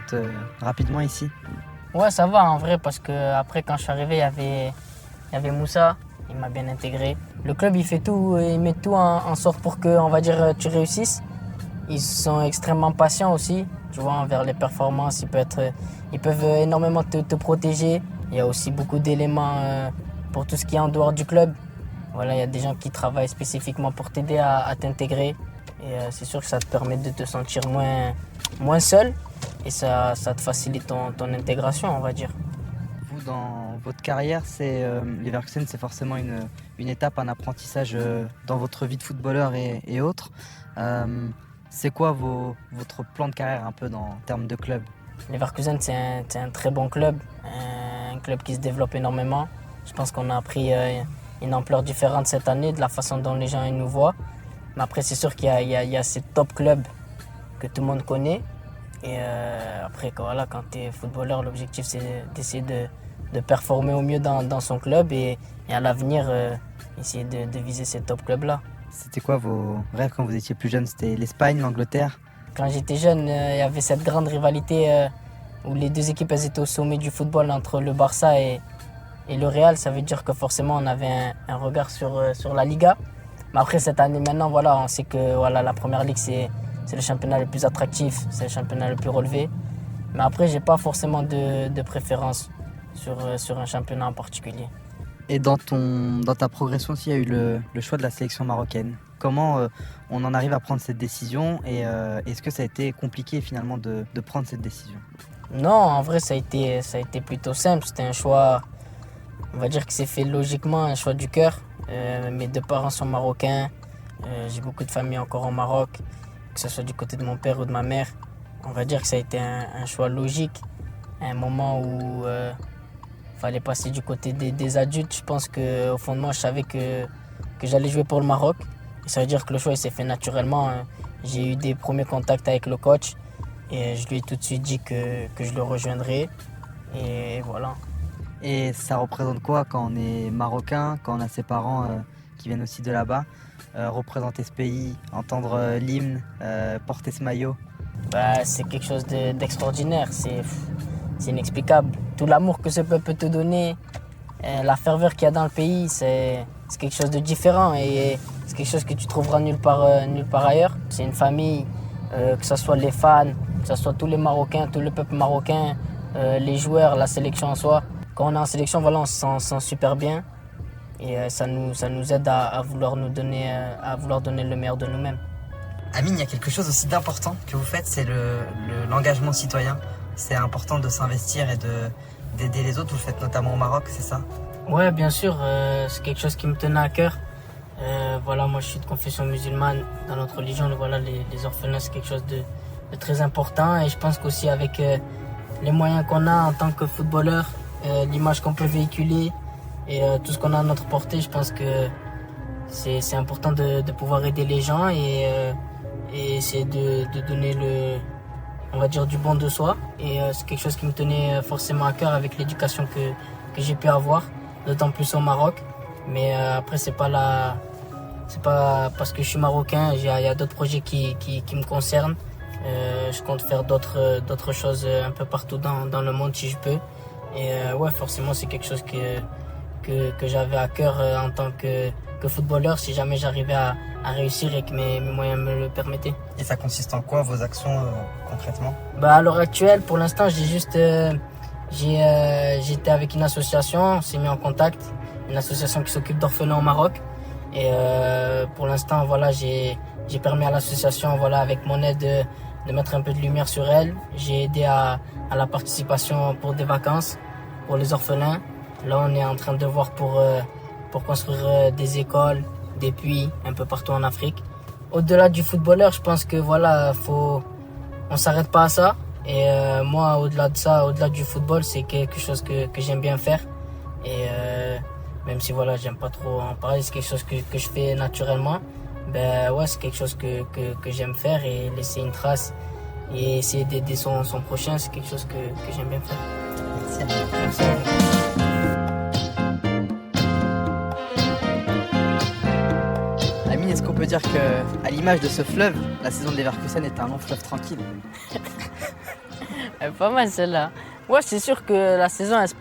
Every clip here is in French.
fait rapidement ici? Ouais, ça va en vrai, parce que après quand je suis arrivé, il y avait Moussa, il m'a bien intégré. Le club, il fait tout, il met tout en sorte pour que, on va dire, tu réussisses. Ils sont extrêmement patients aussi, tu vois, envers les performances. Ils peuvent énormément te protéger. Il y a aussi beaucoup d'éléments pour tout ce qui est en dehors du club. Voilà, il y a des gens qui travaillent spécifiquement pour t'aider à t'intégrer. Et c'est sûr que ça te permet de te sentir moins seul. Et ça te facilite ton intégration, on va dire. Vous, dans votre carrière, Leverkusen, c'est forcément une étape, un apprentissage dans votre vie de footballeur et autres. C'est quoi votre plan de carrière un peu en termes de club? Leverkusen, c'est un très bon club, un club qui se développe énormément. Je pense qu'on a pris une ampleur différente cette année de la façon dont les gens nous voient. Mais après, c'est sûr qu'il y a ces top clubs que tout le monde connaît. Et après, quand tu es footballeur, l'objectif, c'est d'essayer de performer au mieux dans son club et à l'avenir, essayer de viser ces top clubs-là. C'était quoi vos rêves quand vous étiez plus jeune? C'était l'Espagne, l'Angleterre? Quand j'étais jeune, il y avait cette grande rivalité où les deux équipes elles étaient au sommet du football entre le Barça et le Real. Ça veut dire que forcément on avait un regard sur la Liga. Mais après cette année maintenant, voilà, on sait que voilà, la Première Ligue c'est le championnat le plus attractif, c'est le championnat le plus relevé. Mais après, j'ai pas forcément de préférence sur un championnat en particulier. Et dans ta progression aussi, il y a eu le choix de la sélection marocaine. Comment on en arrive à prendre cette décision et est-ce que ça a été compliqué finalement de prendre cette décision? Non, en vrai, ça a été plutôt simple. C'était un choix, on va dire que c'est fait logiquement, un choix du cœur. Mes deux parents sont marocains. J'ai beaucoup de famille encore au Maroc, que ce soit du côté de mon père ou de ma mère. On va dire que ça a été un choix logique. À un moment où fallait passer du côté des adultes. Je pense qu'au fond de moi, je savais que j'allais jouer pour le Maroc. Et ça veut dire que le choix il s'est fait naturellement. J'ai eu des premiers contacts avec le coach et je lui ai tout de suite dit que je le rejoindrais. Et voilà. Et ça représente quoi quand on est marocain, quand on a ses parents qui viennent aussi de là-bas, représenter ce pays, entendre l'hymne, porter ce maillot? C'est quelque chose d'extraordinaire. C'est inexplicable. Tout l'amour que ce peuple peut te donner, la ferveur qu'il y a dans le pays, c'est quelque chose de différent et c'est quelque chose que tu trouveras nulle part ailleurs. C'est une famille, que ce soit les fans, que ce soit tous les Marocains, tout le peuple marocain, les joueurs, la sélection en soi. Quand on est en sélection, voilà, on se sent super bien et ça nous aide à vouloir donner le meilleur de nous-mêmes. Amine, il y a quelque chose aussi d'important que vous faites, c'est l'engagement citoyen. C'est important de s'investir et d'aider les autres. Vous le faites notamment au Maroc, c'est ça? Ouais, bien sûr, c'est quelque chose qui me tenait à cœur. Voilà, moi je suis de confession musulmane. Dans notre religion, voilà, les orphelins, c'est quelque chose de très important. Et je pense qu'aussi avec les moyens qu'on a en tant que footballeur, l'image qu'on peut véhiculer et tout ce qu'on a à notre portée, je pense que c'est important de pouvoir aider les gens et essayer de donner on va dire du bon de soi. Et c'est quelque chose qui me tenait forcément à cœur avec l'éducation que j'ai pu avoir, d'autant plus au Maroc. Mais après, c'est pas parce que je suis marocain, il y a d'autres projets qui me concernent. Je compte faire d'autres choses un peu partout dans le monde si je peux. Et ouais, forcément, c'est quelque chose que j'avais à cœur en tant que footballeur, si jamais j'arrivais à réussir et que mes moyens me le permettaient. Et ça consiste en quoi vos actions concrètement? À l'heure actuelle, pour l'instant, j'étais avec une association, on s'est mis en contact, une association qui s'occupe d'orphelins au Maroc. Et pour l'instant, voilà, j'ai permis à l'association, voilà, avec mon aide, de mettre un peu de lumière sur elle. J'ai aidé à la participation pour des vacances, pour les orphelins. Là, on est en train de voir pour construire des écoles, des puits, un peu partout en Afrique. Au-delà du footballeur, je pense que voilà, on s'arrête pas à ça. Et moi, au-delà de ça, au-delà du football, c'est quelque chose que j'aime bien faire. Et même si voilà, j'aime pas trop en parler, c'est quelque chose que je fais naturellement. Ouais, c'est quelque chose que j'aime faire et laisser une trace et essayer d'aider son prochain, c'est quelque chose que j'aime bien faire. Merci. Amine, est-ce qu'on peut dire qu'à l'image de ce fleuve, la saison de Leverkusen est un long fleuve tranquille? Elle est pas mal celle-là. Ouais, c'est sûr que la saison elle se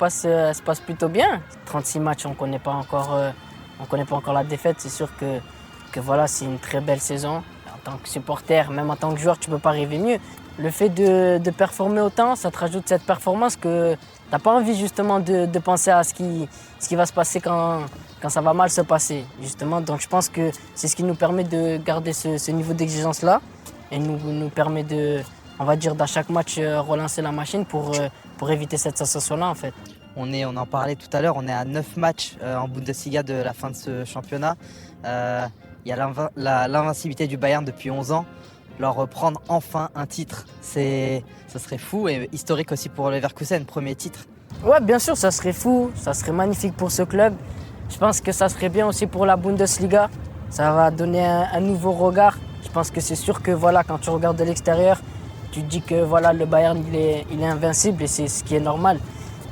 passe plutôt bien. 36 matchs, on connaît pas encore la défaite. C'est sûr que voilà, c'est une très belle saison. En tant que supporter, même en tant que joueur, tu peux pas rêver mieux. Le fait de performer autant, ça te rajoute cette performance que t'as pas envie justement de penser à ce qui va se passer quand ça va mal se passer. Justement, donc je pense que c'est ce qui nous permet de garder ce niveau d'exigence-là et nous permet on va dire, dans chaque match, relancer la machine pour éviter cette sensation-là, en fait. On en parlait tout à l'heure, on est à 9 matchs en Bundesliga de la fin de ce championnat. Il y a l'invincibilité du Bayern depuis 11 ans. Leur reprendre enfin un titre, ça serait fou et historique aussi pour le Leverkusen, premier titre. Ouais, bien sûr, ça serait fou, ça serait magnifique pour ce club. Je pense que ça serait bien aussi pour la Bundesliga. Ça va donner un nouveau regard. Je pense que c'est sûr que voilà, quand tu regardes de l'extérieur, tu te dis que voilà, le Bayern il est invincible et c'est ce qui est normal.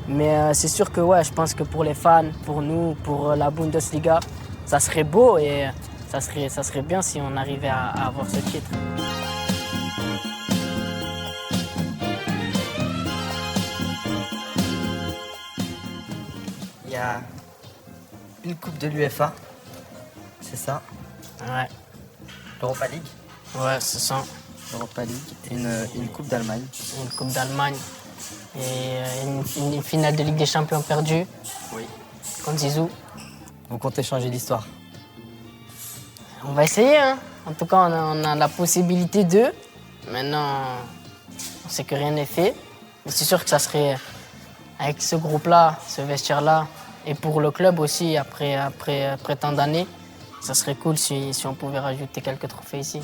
Mais c'est sûr que ouais, je pense que pour les fans, pour nous, pour la Bundesliga, ça serait beau et ça serait bien si on arrivait à avoir ce titre. Il y a une coupe de l'UEFA, c'est ça? Ouais. L'Europa League? Ouais, c'est ça. L'Europa League et une coupe d'Allemagne. Une coupe d'Allemagne et une finale de Ligue des Champions perdue. Oui. Contre Zizou. Vous comptez changer l'histoire? On va essayer, hein. En tout cas, on a la possibilité de. Maintenant, on sait que rien n'est fait. Mais c'est sûr que ça serait, avec ce groupe-là, ce vestiaire-là, et pour le club aussi, après tant d'années, ça serait cool si on pouvait rajouter quelques trophées ici.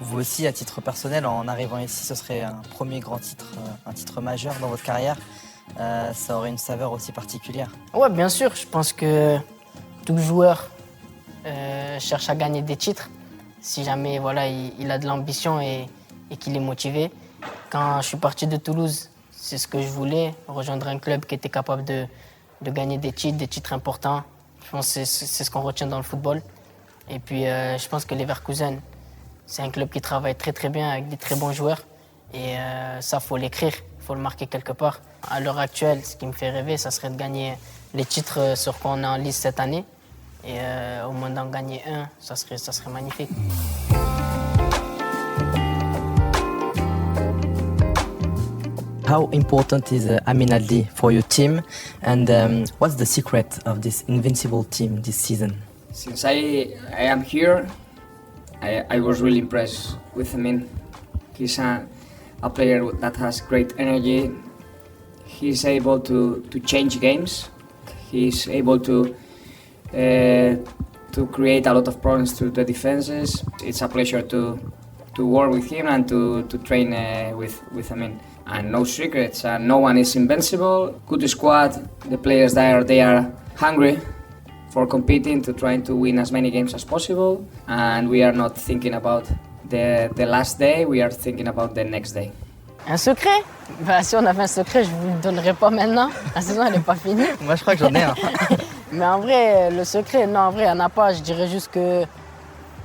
Vous aussi, à titre personnel, en arrivant ici, ce serait un premier grand titre, un titre majeur dans votre carrière. Ça aurait une saveur aussi particulière. Ouais, bien sûr. Je pense que tout joueur cherche à gagner des titres si jamais voilà, il a de l'ambition et qu'il est motivé. Quand je suis parti de Toulouse, c'est ce que je voulais, rejoindre un club qui était capable de gagner des titres importants. Je pense que c'est ce qu'on retient dans le football. Et puis, je pense que Leverkusen, c'est un club qui travaille très très bien avec des très bons joueurs. Et ça, il faut l'écrire, il faut le marquer quelque part. À l'heure actuelle, ce qui me fait rêver, ça serait de gagner les titres sur quoi on est en liste cette année. Et au moins d'en gagner un, ça serait magnifique. How important is Amin Aldi for your team, and what's the secret of this invincible team this season? Since I am here, I was really impressed with Amin. He's a player that has great energy. He's able to change games. He's able to create a lot of problems to the defenses. It's a pleasure to work with him and to train with Amin. And no secrets, no one is invincible. Good squad, the players there, they are hungry for competing, to trying to win as many games as possible. And we are not thinking about the last day, we are thinking about the next day. Un secret? Bah, si on avait un secret, je ne vous le donnerais pas maintenant. La saison, elle n'est pas finie. Moi, je crois que j'en ai un. Mais en vrai, le secret, non, en vrai, il n'y en a pas. Je dirais juste que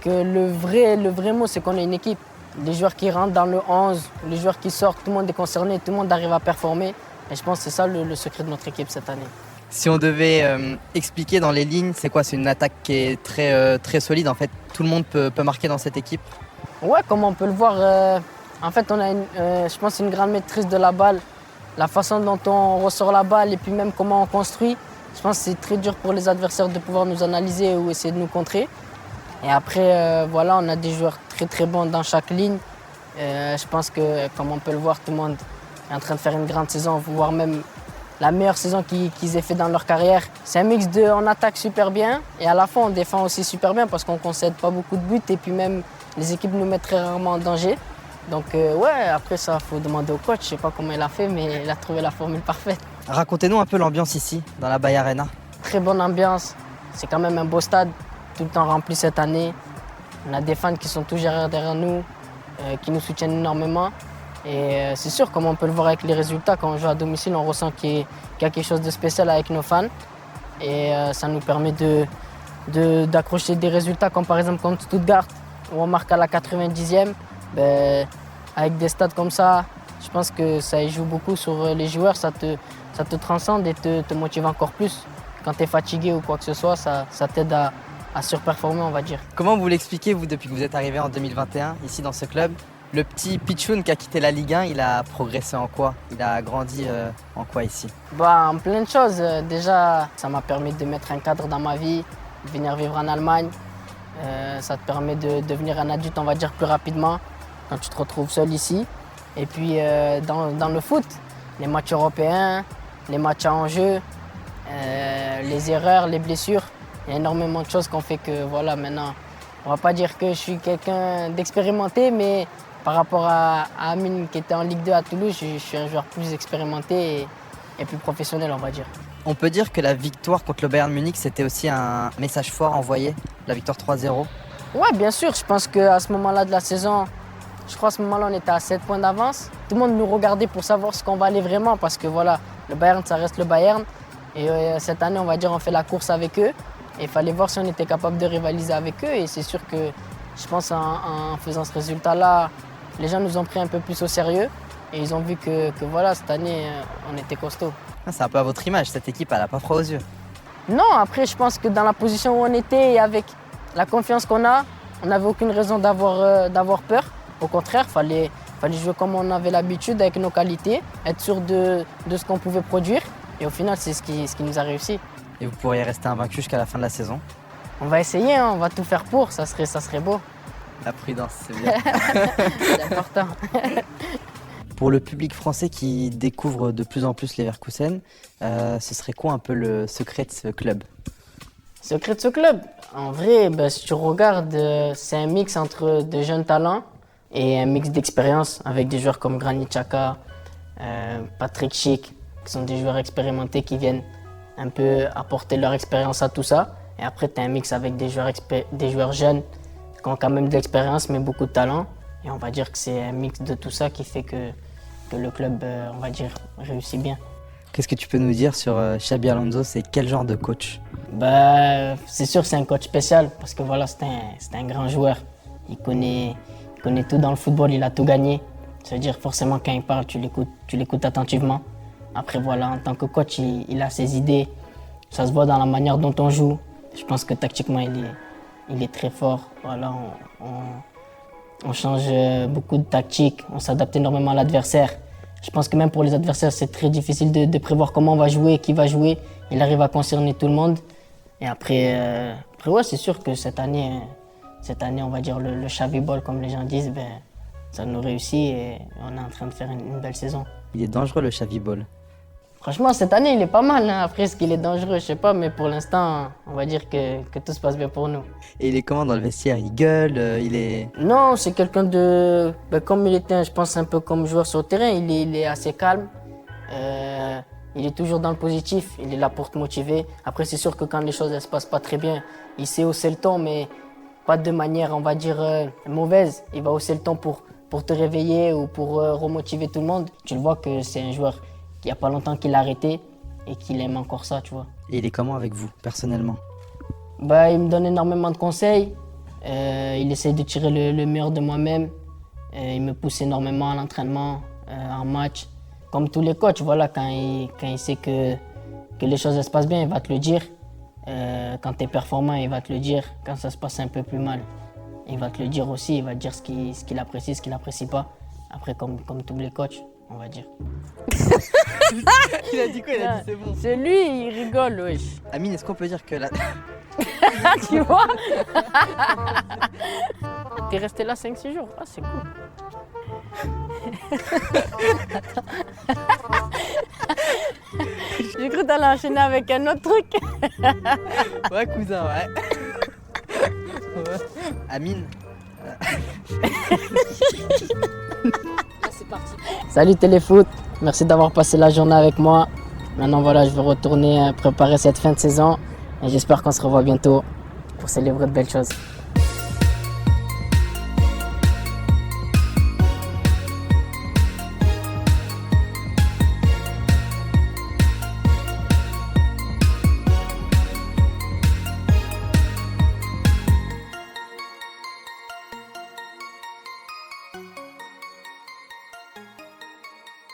le vrai mot, c'est qu'on est une équipe. Les joueurs qui rentrent dans le 11, les joueurs qui sortent, tout le monde est concerné, tout le monde arrive à performer. Et je pense que c'est ça le secret de notre équipe cette année. Si on devait expliquer dans les lignes, c'est quoi? C'est une attaque qui est très solide. En fait, tout le monde peut marquer dans cette équipe. Ouais, comme on peut le voir, en fait, on a je pense une grande maîtrise de la balle. La façon dont on ressort la balle et puis même comment on construit. Je pense que c'est très dur pour les adversaires de pouvoir nous analyser ou essayer de nous contrer. Et après, voilà, on a des joueurs très très bons dans chaque ligne. Je pense que, comme on peut le voir, tout le monde est en train de faire une grande saison, voire même la meilleure saison qu'ils aient fait dans leur carrière. C'est un mix de on attaque super bien et à la fin on défend aussi super bien parce qu'on ne concède pas beaucoup de buts et puis même les équipes nous mettent très rarement en danger. Donc ouais, après ça, il faut demander au coach. Je ne sais pas comment il a fait, mais il a trouvé la formule parfaite. Racontez-nous un peu l'ambiance ici, dans la Bayer Arena. Très bonne ambiance. C'est quand même un beau stade, tout le temps rempli cette année. On a des fans qui sont toujours derrière nous, qui nous soutiennent énormément. Et c'est sûr, comme on peut le voir avec les résultats, quand on joue à domicile, on ressent qu'il y a quelque chose de spécial avec nos fans. Et ça nous permet d'accrocher des résultats comme par exemple contre Stuttgart, où on marque à la 90e. Ben, avec des stades comme ça, Je pense que ça y joue beaucoup sur les joueurs, ça te transcende et te motive encore plus. Quand tu es fatigué ou quoi que ce soit, ça t'aide à surperformer, on va dire. Comment vous l'expliquez, vous, depuis que vous êtes arrivé en 2021, ici dans ce club? Le petit Pichoun qui a quitté la Ligue 1, il a progressé en quoi? Il a grandi en quoi ici? En plein de choses. Déjà, ça m'a permis de mettre un cadre dans ma vie, de venir vivre en Allemagne. Ça te permet de devenir un adulte, on va dire, plus rapidement quand tu te retrouves seul ici. Et puis dans le foot, les matchs européens, les matchs à enjeu, les erreurs, les blessures, il y a énormément de choses qu'on fait que voilà, maintenant, on va pas dire que je suis quelqu'un d'expérimenté, mais par rapport à Amine qui était en Ligue 2 à Toulouse, je suis un joueur plus expérimenté et plus professionnel, on va dire. On peut dire que la victoire contre le Bayern Munich, c'était aussi un message fort envoyé, la victoire 3-0. Ouais, bien sûr, je pense qu'à ce moment-là de la saison, je crois à ce moment-là, on était à 7 points d'avance. Tout le monde nous regardait pour savoir ce qu'on valait vraiment parce que voilà, le Bayern, ça reste le Bayern. Et cette année, on va dire, on fait la course avec eux. Et il fallait voir si on était capable de rivaliser avec eux. Et c'est sûr que je pense en faisant ce résultat-là, les gens nous ont pris un peu plus au sérieux. Et ils ont vu que voilà, cette année, on était costaud. C'est un peu à votre image, cette équipe, elle n'a pas froid aux yeux. Non, après, je pense que dans la position où on était et avec la confiance qu'on a, on n'avait aucune raison d'avoir peur. Au contraire, il fallait jouer comme on avait l'habitude, avec nos qualités, être sûr de ce qu'on pouvait produire. Et au final, c'est ce qui nous a réussi. Et vous pourriez rester invaincu jusqu'à la fin de la saison? On va essayer, hein, on va tout faire pour, ça serait beau. La prudence, c'est bien. C'est important. Pour le public français qui découvre de plus en plus Leverkusen, ce serait quoi un peu le secret de ce club? Secret de ce club? En vrai, si tu regardes, c'est un mix entre de jeunes talents et un mix d'expérience avec des joueurs comme Granit Xhaka, Patrick Schick, qui sont des joueurs expérimentés qui viennent un peu apporter leur expérience à tout ça. Et après, tu as un mix avec des joueurs jeunes qui ont quand même de l'expérience mais beaucoup de talent. Et on va dire que c'est un mix de tout ça qui fait que le club, on va dire, réussit bien. Qu'est-ce que tu peux nous dire sur Xabi Alonso? C'est quel genre de coach? C'est sûr que c'est un coach spécial parce que voilà, c'est un grand joueur. Il connaît tout dans le football, il a tout gagné. Ça veut dire forcément quand il parle, tu l'écoutes attentivement. Après voilà, en tant que coach, il a ses idées. Ça se voit dans la manière dont on joue. Je pense que tactiquement, il est très fort. Voilà, on change beaucoup de tactiques, on s'adapte énormément à l'adversaire. Je pense que même pour les adversaires, c'est très difficile de prévoir comment on va jouer, qui va jouer. Il arrive à concerner tout le monde. Et après ouais, c'est sûr que cette année, on va dire le Xavi Ball, comme les gens disent, ça nous réussit et on est en train de faire une belle saison. Il est dangereux le Xavi Ball. Franchement, cette année, il est pas mal. Hein. Après, est-ce qu'il est dangereux? Je sais pas, mais pour l'instant, on va dire que tout se passe bien pour nous. Et il est comment dans le vestiaire? Il gueule, il est... Non, c'est quelqu'un de... comme il était, je pense, un peu comme joueur sur le terrain, il est assez calme. Il est toujours dans le positif, il est là pour te motiver. Après, c'est sûr que quand les choses ne se passent pas très bien, il sait hausser le ton, mais pas de manière, on va dire, mauvaise. Il va hausser le ton pour te réveiller ou pour remotiver tout le monde. Tu le vois que c'est un joueur il n'y a pas longtemps qu'il a arrêté et qu'il aime encore ça, tu vois. Et il est comment avec vous, personnellement? Il me donne énormément de conseils. Il essaie de tirer le meilleur de moi-même. Il me pousse énormément à l'entraînement, en match. Comme tous les coachs, voilà, quand il sait que les choses se passent bien, il va te le dire. Quand tu es performant, il va te le dire. Quand ça se passe un peu plus mal, il va te le dire aussi. Il va te dire ce qu'il apprécie, ce qu'il n'apprécie pas. Après, comme tous les coachs, on va dire. Il a dit quoi? Il a dit c'est bon. C'est lui, il rigole, wesh. Amine, est-ce qu'on peut dire que la... Tu vois? T'es resté là 5-6 jours. Ah, c'est cool. J'ai cru que t'allais enchaîner avec un autre truc. Ouais, cousin, ouais. Amine. C'est parti. Salut Téléfoot, merci d'avoir passé la journée avec moi. Maintenant voilà, je vais retourner préparer cette fin de saison et j'espère qu'on se revoit bientôt pour célébrer de belles choses.